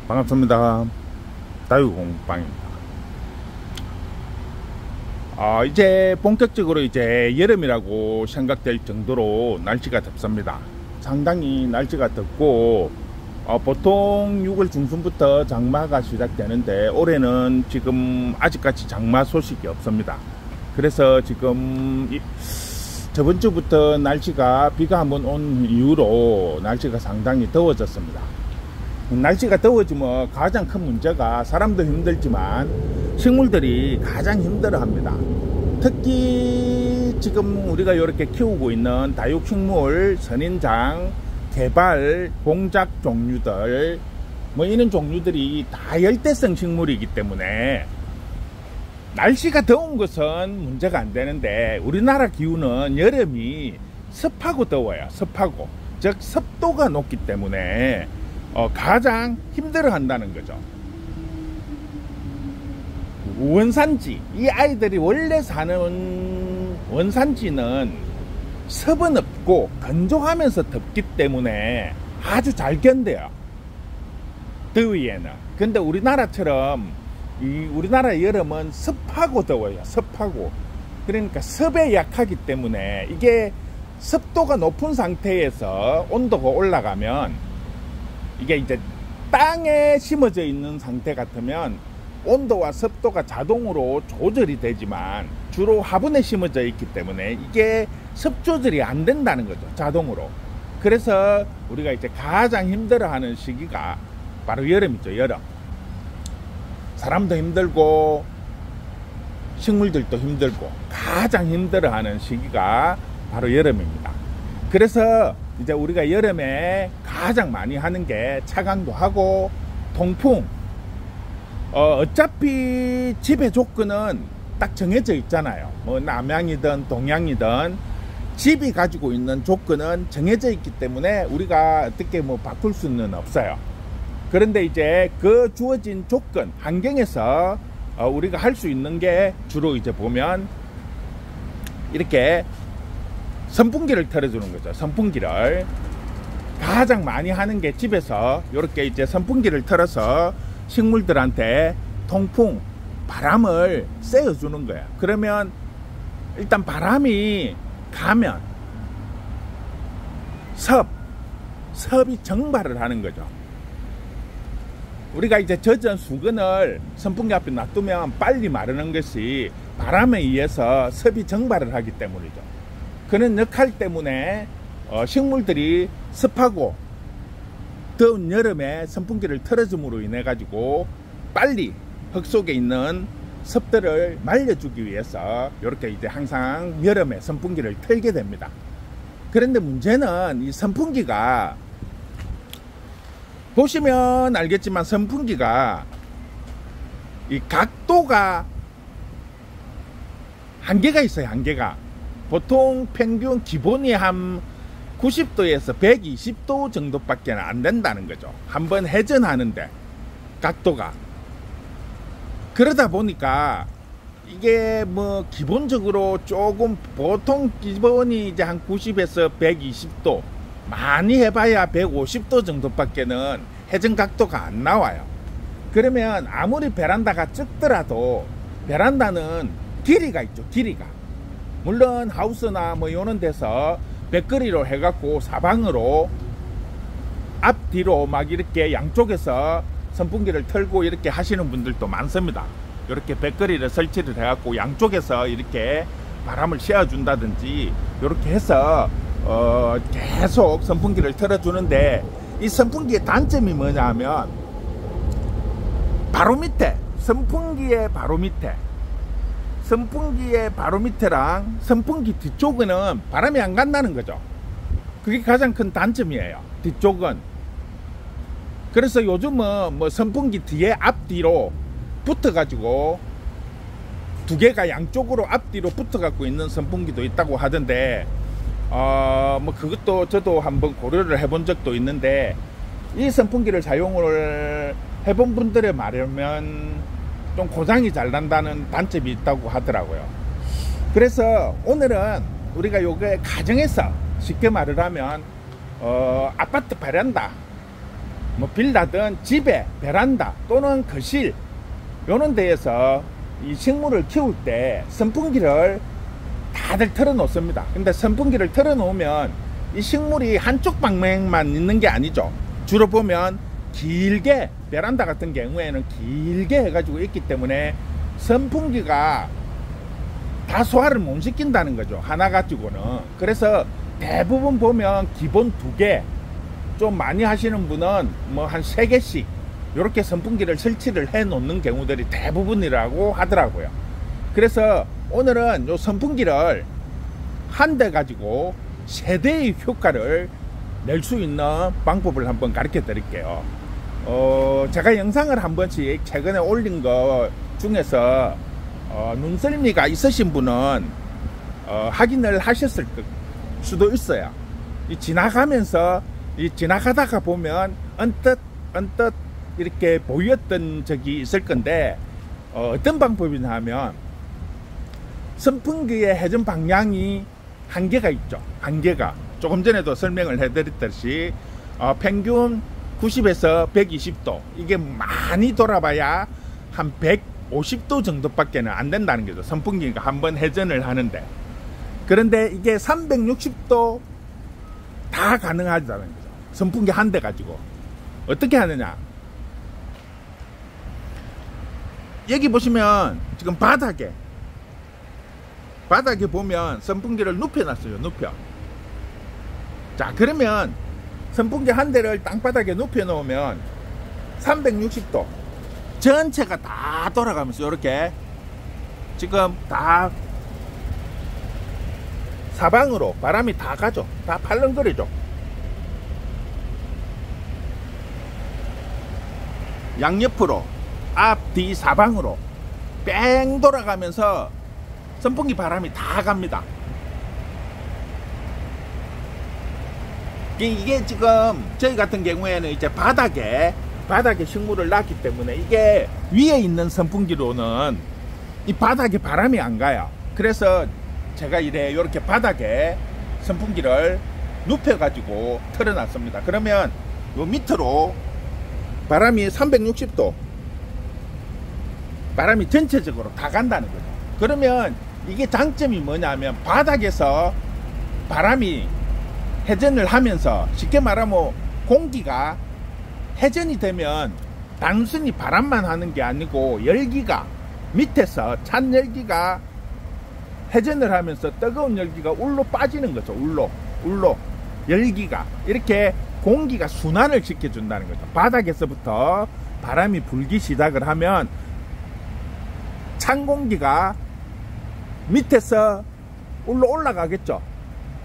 반갑습니다. 다육공방입니다. 이제 본격적으로 이제 여름이라고 생각될 정도로 날씨가 덥습니다. 상당히 날씨가 덥고 보통 6월 중순부터 장마가 시작되는데 올해는 지금 아직까지 장마 소식이 없습니다. 그래서 지금 저번 주부터 날씨가 비가 한번 온 이후로 날씨가 상당히 더워졌습니다. 날씨가 더워지면 가장 큰 문제가 사람도 힘들지만 식물들이 가장 힘들어합니다. 특히 지금 우리가 이렇게 키우고 있는 다육식물, 선인장, 개발, 공작 종류들 이런 종류들이 다 열대성 식물이기 때문에 날씨가 더운 것은 문제가 안 되는데 우리나라 기후는 여름이 습하고 더워요. 습하고, 즉 습도가 높기 때문에 가장 힘들어 한다는 거죠. 원산지, 이 아이들이 원래 사는 원산지는 습은 없고 건조하면서 덥기 때문에 아주 잘 견뎌요, 더위에는. 근데 우리나라처럼 우리나라 여름은 습하고 더워요. 습하고. 그러니까 습에 약하기 때문에 이게 습도가 높은 상태에서 온도가 올라가면 이게 이제 땅에 심어져 있는 상태 같으면 온도와 습도가 자동으로 조절이 되지만 주로 화분에 심어져 있기 때문에 이게 습 조절이 안 된다는 거죠, 자동으로. 그래서 우리가 이제 가장 힘들어하는 시기가 바로 여름이죠, 여름. 사람도 힘들고 식물들도 힘들고 가장 힘들어하는 시기가 바로 여름입니다. 그래서 이제 우리가 여름에 가장 많이 하는 게 차광도 하고 통풍. 어차피 집의 조건은 딱 정해져 있잖아요. 남향이든 동향이든 집이 가지고 있는 조건은 정해져 있기 때문에 우리가 어떻게 바꿀 수는 없어요. 그런데 이제 그 주어진 조건, 환경에서 우리가 할 수 있는 게 주로 이제 보면 이렇게 선풍기를 틀어주는 거죠. 선풍기를 가장 많이 하는 게 집에서 이렇게 이제 선풍기를 틀어서 식물들한테 통풍, 바람을 쐬어주는 거예요. 그러면 일단 바람이 가면 섭이 증발을 하는 거죠. 우리가 이제 젖은 수건을 선풍기 앞에 놔두면 빨리 마르는 것이 바람에 의해서 섭이 증발을 하기 때문이죠. 그런 역할 때문에 식물들이 습하고 더운 여름에 선풍기를 틀어줌으로 인해 가지고 빨리 흙 속에 있는 습들을 말려주기 위해서 이렇게 이제 항상 여름에 선풍기를 틀게 됩니다. 그런데 문제는 이 선풍기가, 보시면 알겠지만 선풍기가 이 각도가 한계가 있어요. 한계가 보통 평균 기본이 한 90도에서 120도 정도밖에 안 된다는 거죠, 한번 회전하는데 각도가. 그러다 보니까 이게 기본적으로 조금, 보통 기본이 이제 한 90에서 120도, 많이 해봐야 150도 정도밖에는 회전 각도가 안 나와요. 그러면 아무리 베란다가 적더라도 베란다는 길이가 있죠, 길이가. 물론 하우스나 이런 데서 벽걸이로 해갖고 사방으로 앞뒤로 막 이렇게 양쪽에서 선풍기를 틀고 이렇게 하시는 분들도 많습니다. 이렇게 벽걸이를 설치를 해갖고 양쪽에서 이렇게 바람을 쐬어준다든지 이렇게 해서 계속 선풍기를 틀어주는데, 이 선풍기의 단점이 뭐냐 하면 바로 밑에, 선풍기의 바로 밑에랑 선풍기 뒤쪽은 바람이 안 간다는 거죠. 그게 가장 큰 단점이에요, 뒤쪽은. 그래서 요즘은 선풍기 뒤에 앞뒤로 붙어 가지고 두 개가 양쪽으로 앞뒤로 붙어 갖고 있는 선풍기도 있다고 하던데, 그것도 저도 한번 고려를 해본 적도 있는데, 이 선풍기를 사용을 해본 분들에 말하면 좀 고장이 잘 난다는 단점이 있다고 하더라고요. 그래서 오늘은 우리가 요게 가정에서 쉽게 말을 하면 아파트 베란다, 뭐 빌라든 집에 베란다 또는 거실 요런 데에서 이 식물을 키울 때 선풍기를 다들 틀어 놓습니다. 근데 선풍기를 틀어 놓으면 이 식물이 한쪽 방향만 있는 게 아니죠. 주로 보면 길게 베란다 같은 경우에는 길게 해가지고 있기 때문에 선풍기가 다 소화를 못 시킨다는 거죠. 하나 가지고는. 그래서 대부분 보면 기본 2개, 좀 많이 하시는 분은 뭐 한 3개씩 이렇게 선풍기를 설치를 해 놓는 경우들이 대부분이라고 하더라고요. 그래서 오늘은 요 선풍기를 한 대 가지고 세대의 효과를 낼 수 있는 방법을 한번 가르쳐 드릴게요. 제가 영상을 한 번씩 최근에 올린 거 중에서 눈썰미가 있으신 분은 확인을 하셨을 수도 있어요. 지나가면서 지나가다가 보면 언뜻 이렇게 보였던 적이 있을 건데 어떤 방법이냐 하면 선풍기의 회전 방향이 한계가 있죠. 한계가 조금 전에도 설명을 해드렸듯이 평균 90에서 120도 이게 많이 돌아봐야 한 150도 정도밖에 안 된다는 거죠. 선풍기가 한번 회전을 하는데. 그런데 이게 360도 다 가능하다는 거죠. 선풍기 한 대 가지고 어떻게 하느냐, 여기 보시면 지금 바닥에 보면 선풍기를 눕혀놨어요. 눕혀. 자, 그러면 선풍기 한 대를 땅바닥에 눕혀 놓으면 360도 전체가 다 돌아가면서 이렇게 지금 다 사방으로 바람이 다 가죠. 다 팔렁거리죠. 양옆으로 앞, 뒤, 사방으로 뺑 돌아가면서 선풍기 바람이 다 갑니다. 이게 지금 저희 같은 경우에는 이제 바닥에 식물을 놨기 때문에 이게 위에 있는 선풍기로는 이 바닥에 바람이 안 가요. 그래서 제가 이렇게 바닥에 선풍기를 눕혀 가지고 틀어놨습니다. 그러면 요 밑으로 바람이 360도 바람이 전체적으로 다 간다는 거죠. 그러면 이게 장점이 뭐냐면 바닥에서 바람이 회전을 하면서 쉽게 말하면 공기가 회전이 되면 단순히 바람만 하는 게 아니고 열기가 밑에서 찬 열기가 회전을 하면서 뜨거운 열기가 울로 빠지는 거죠. 울로 열기가 이렇게 공기가 순환을 시켜준다는 거죠. 바닥에서부터 바람이 불기 시작을 하면 찬 공기가 밑에서 울로 올라가겠죠.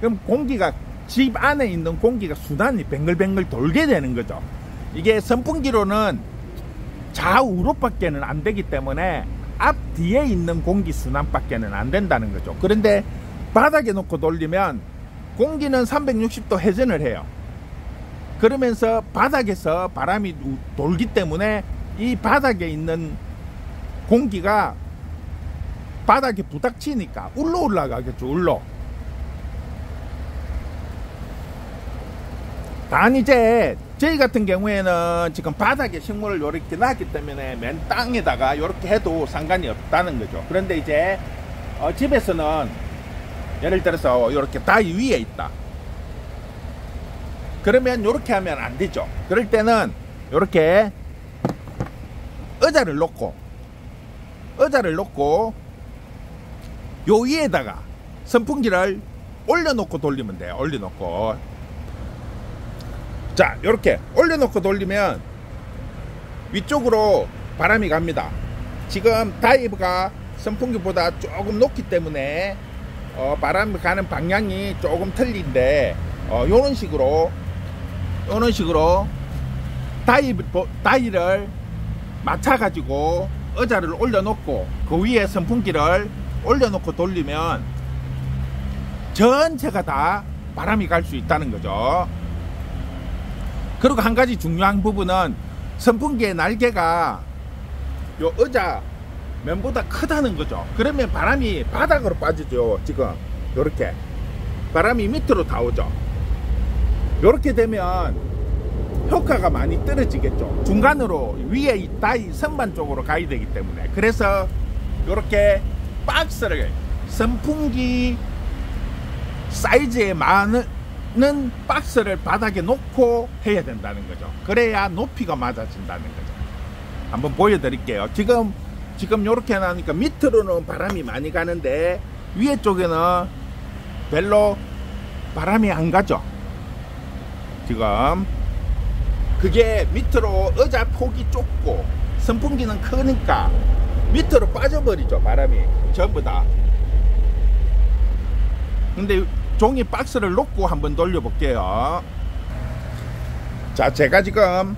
그럼 공기가 집 안에 있는 공기가 순환이 뱅글뱅글 돌게 되는 거죠. 이게 선풍기로는 좌우로밖에는 안 되기 때문에 앞 뒤에 있는 공기 순환밖에는 안 된다는 거죠. 그런데 바닥에 놓고 돌리면 공기는 360도 회전을 해요. 그러면서 바닥에서 바람이 돌기 때문에 이 바닥에 있는 공기가 바닥에 부닥치니까 울로 올라가겠죠. 울로. 단 이제 저희 같은 경우에는 지금 바닥에 식물을 이렇게 놨기 때문에 맨 땅에다가 이렇게 해도 상관이 없다는 거죠. 그런데 이제 집에서는 예를 들어서 이렇게 다이 위에 있다. 그러면 이렇게 하면 안 되죠. 그럴 때는 이렇게 의자를 놓고 요 위에다가 선풍기를 올려놓고 돌리면 돼요. 올려놓고. 자, 이렇게 올려놓고 돌리면 위쪽으로 바람이 갑니다. 지금 다이브가 선풍기보다 조금 높기 때문에 바람이 가는 방향이 조금 틀린데 요런 식으로 다이를 맞춰가지고 의자를 올려놓고 그 위에 선풍기를 올려놓고 돌리면 전체가 다 바람이 갈 수 있다는 거죠. 그리고 한 가지 중요한 부분은 선풍기의 날개가 요 의자 면보다 크다는 거죠. 그러면 바람이 바닥으로 빠지죠. 지금 요렇게 바람이 밑으로 다 오죠. 요렇게 되면 효과가 많이 떨어지겠죠. 중간으로 위에 이 다이 선반 쪽으로 가야 되기 때문에. 그래서 이렇게 박스를 선풍기 사이즈에 맞는 박스를 바닥에 놓고 해야 된다는 거죠. 그래야 높이가 맞아진다는 거죠. 한번 보여드릴게요. 지금 이렇게 해놓으니까 밑으로는 바람이 많이 가는데 위에 쪽에는 별로 바람이 안 가죠. 지금 그게 밑으로 의자 폭이 좁고 선풍기는 크니까 밑으로 빠져버리죠. 바람이 전부 다. 근데 종이 박스를 놓고 한번 돌려볼게요. 자, 제가 지금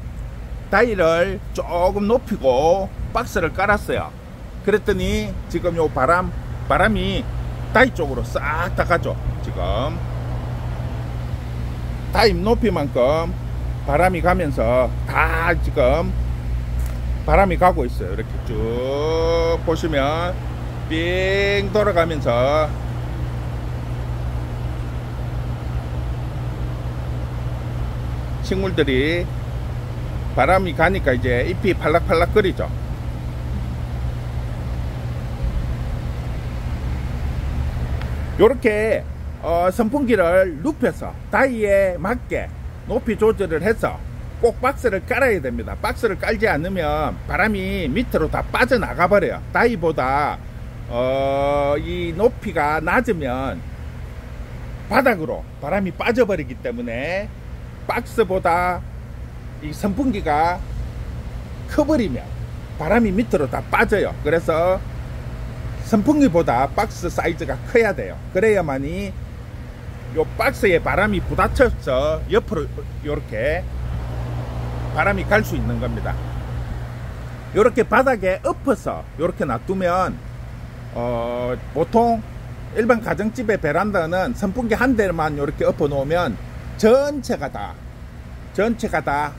다이를 조금 높이고 박스를 깔았어요. 그랬더니 지금 요 바람이 다이 쪽으로 싹 다 가죠. 지금 다이 높이만큼 바람이 가면서 다 지금 바람이 가고 있어요. 이렇게 쭉 보시면 빙 돌아가면서 식물들이 바람이 가니까 이제 잎이 팔락팔락 거리죠. 요렇게 선풍기를 눕혀서 다이에 맞게 높이 조절을 해서 꼭 박스를 깔아야 됩니다. 박스를 깔지 않으면 바람이 밑으로 다 빠져나가 버려요. 다이보다 이 높이가 낮으면 바닥으로 바람이 빠져버리기 때문에 박스보다 이 선풍기가 커버리면 바람이 밑으로 다 빠져요. 그래서 선풍기보다 박스 사이즈가 커야 돼요. 그래야만이 요 박스에 바람이 부딪혀서 옆으로 이렇게 바람이 갈 수 있는 겁니다. 이렇게 바닥에 엎어서 이렇게 놔두면 보통 일반 가정집의 베란다는 선풍기 한 대만 이렇게 엎어 놓으면 전체가 다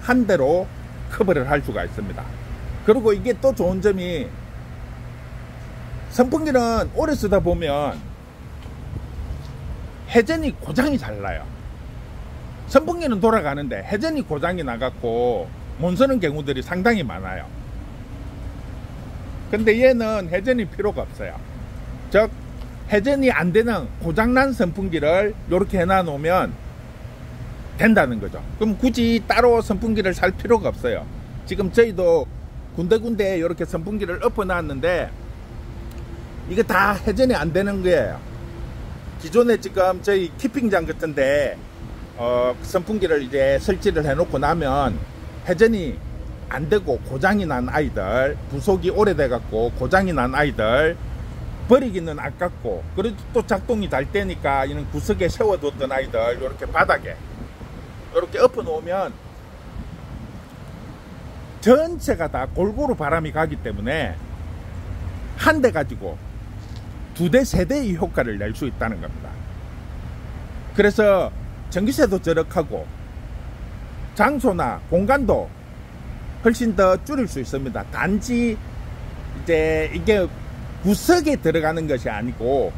한 대로 커버를 할 수가 있습니다. 그리고 이게 또 좋은 점이 선풍기는 오래 쓰다 보면 회전이 고장이 잘 나요. 선풍기는 돌아가는데 회전이 고장이 나갖고 못 쓰는 경우들이 상당히 많아요. 근데 얘는 회전이 필요가 없어요. 즉 회전이 안 되는 고장난 선풍기를 이렇게 해놔 놓으면 된다는 거죠. 그럼 굳이 따로 선풍기를 살 필요가 없어요. 지금 저희도 군데군데 이렇게 선풍기를 엎어 놨는데 이게 다 회전이 안 되는 거예요. 기존에 지금 저희 키핑장 같은데 선풍기를 이제 설치를 해 놓고 나면 회전이 안 되고 고장이 난 아이들, 부속이 오래돼 갖고 고장이 난 아이들 버리기는 아깝고, 그래도 또 작동이 잘 되니까 이런 구석에 세워뒀던 아이들 이렇게 바닥에 이렇게 엎어 놓으면 전체가 다 골고루 바람이 가기 때문에 한 대 가지고 두 대, 세 대의 효과를 낼 수 있다는 겁니다. 그래서 전기세도 절약하고 장소나 공간도 훨씬 더 줄일 수 있습니다. 단지 이제 이게 구석에 들어가는 것이 아니고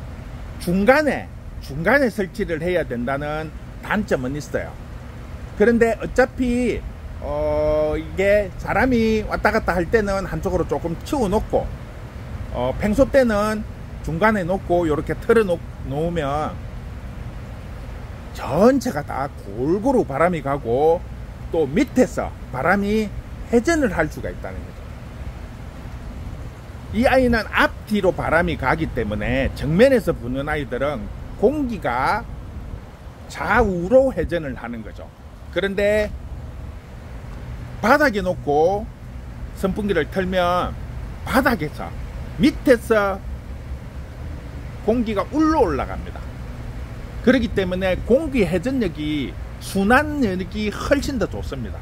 중간에 설치를 해야 된다는 단점은 있어요. 그런데 어차피 이게 사람이 왔다 갔다 할 때는 한쪽으로 조금 치워 놓고 평소 때는 중간에 놓고 이렇게 틀어 놓으면 전체가 다 골고루 바람이 가고 또 밑에서 바람이 회전을 할 수가 있다는 거죠. 이 아이는 앞뒤로 바람이 가기 때문에 정면에서 부는 아이들은 공기가 좌우로 회전을 하는 거죠. 그런데 바닥에 놓고 선풍기를 틀면 바닥에서 밑에서 공기가 울러 올라갑니다. 그렇기 때문에 공기 회전력이 순환력이 훨씬 더 좋습니다.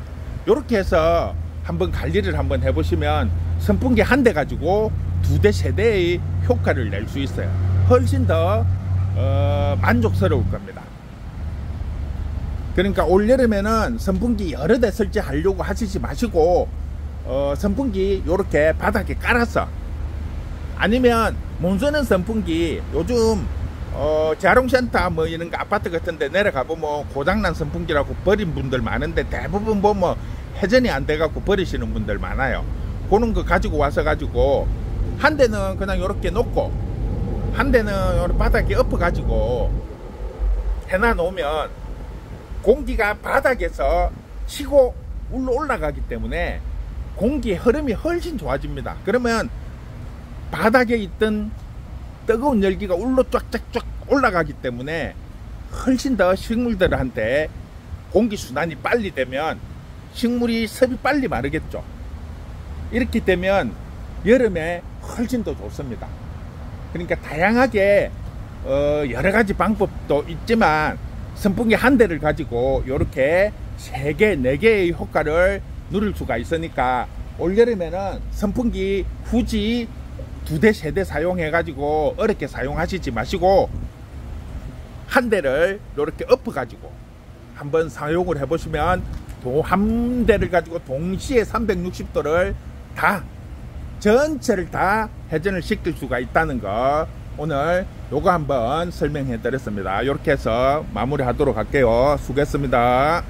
이렇게 해서 한번 관리를 한번 해보시면 선풍기 한 대 가지고 두 대, 세 대의 효과를 낼 수 있어요. 훨씬 더 만족스러울 겁니다. 그러니까 올여름에는 선풍기 여러 대 설치하려고 하시지 마시고 선풍기 이렇게 바닥에 깔아서, 아니면 못 쓰는 선풍기 요즘 재활용센터 뭐 이런 거 아파트 같은 데 내려가 보면 고장난 선풍기라고 버린 분들 많은데 대부분 보면 회전이 안 돼 갖고 버리시는 분들 많아요. 그런 거 가지고 와서 가지고 한 대는 그냥 이렇게 놓고 한 대는 요렇게 바닥에 엎어 가지고 해놔 놓으면 공기가 바닥에서 치고 울러 올라가기 때문에 공기의 흐름이 훨씬 좋아집니다. 그러면 바닥에 있던 뜨거운 열기가 울러 쫙쫙쫙 올라가기 때문에 훨씬 더 식물들한테 공기순환이 빨리 되면 식물이 습이 빨리 마르겠죠. 이렇게 되면 여름에 훨씬 더 좋습니다. 그러니까 다양하게 여러 가지 방법도 있지만 선풍기 한 대를 가지고 이렇게 3개, 4개의 효과를 누릴 수가 있으니까 올여름에는 선풍기 굳이 2대, 3대 사용해 가지고 어렵게 사용하시지 마시고 한 대를 이렇게 엎어 가지고 한번 사용을 해 보시면 또 한 대를 가지고 동시에 360도를 다 전체를 다 회전을 시킬 수가 있다는 거 오늘 요거 한번 설명해 드렸습니다. 이렇게 해서 마무리 하도록 할게요. 수고했습니다.